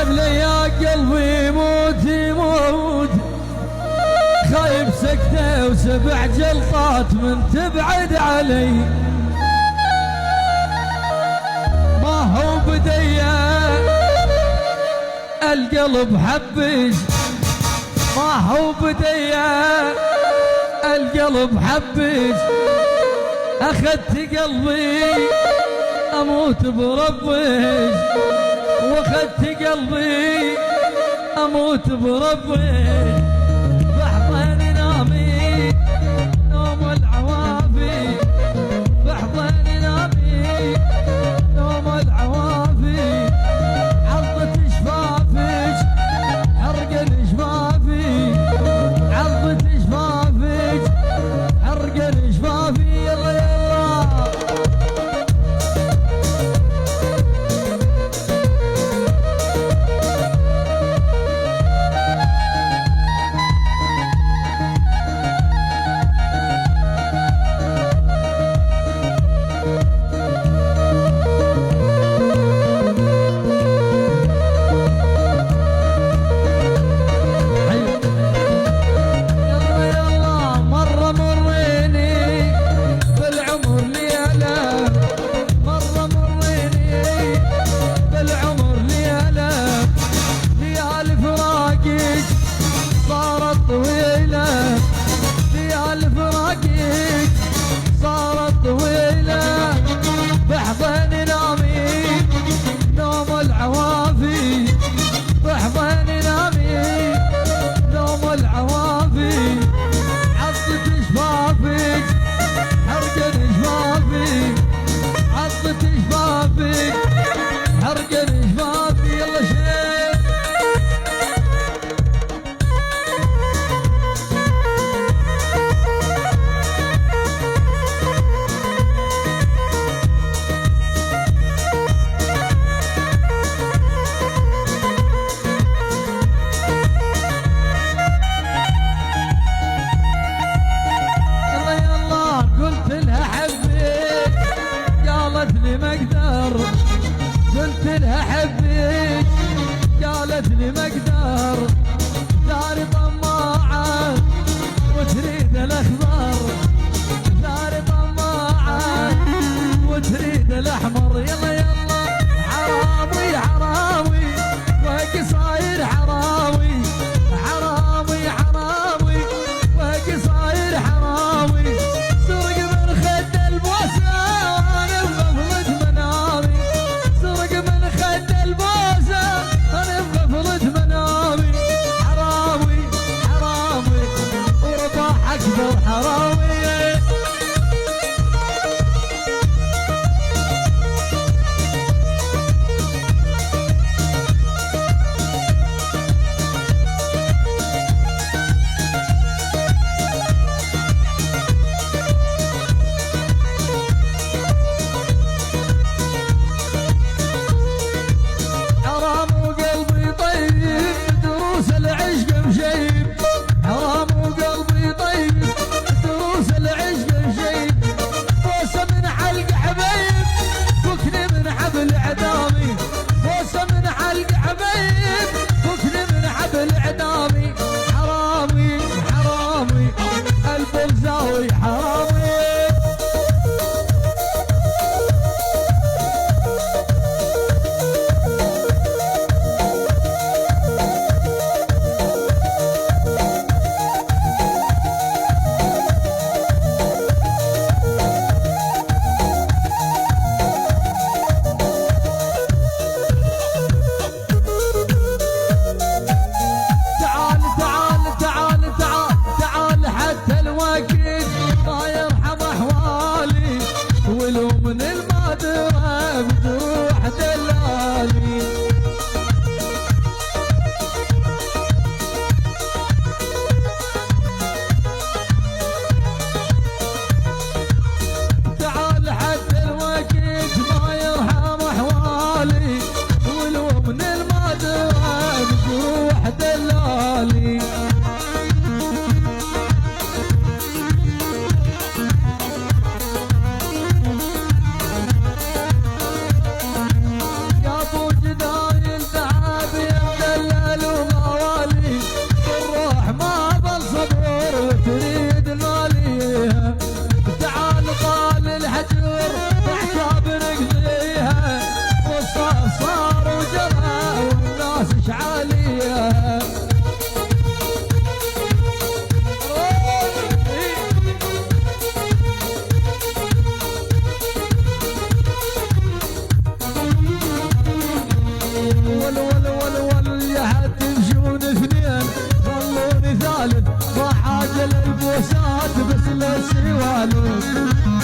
لي يا قلبي موت يموت، خايف سكتة وسبع جلطات من تبعد علي. ما هو بديا القلب حبش، ما هو بديا القلب حبش، أخذت قلبي أموت بربش، واخذت قلبي أموت بربش. بحضن نامي نوم العوافي، بحضن نامي نوم العوافي، عضت شفافك حرقن شفافي، عضت شفافك حرقن شفافي. يلا يلا قلت لها حبك قالت لي ما اقدر، داري طماعه وتريد الاخضر، داري طماعه وتريد الاحمر. يلا يلا حرامي حرامي وهك صاير حرامي، حرامي حرامي وهك صاير حرامي، سرق من خد البوسه وانا بغفلة منامي، سرق من خد البوسه انا بغفلة منامي. حرامي حرامي ورباح اكبر حرامي. مالوك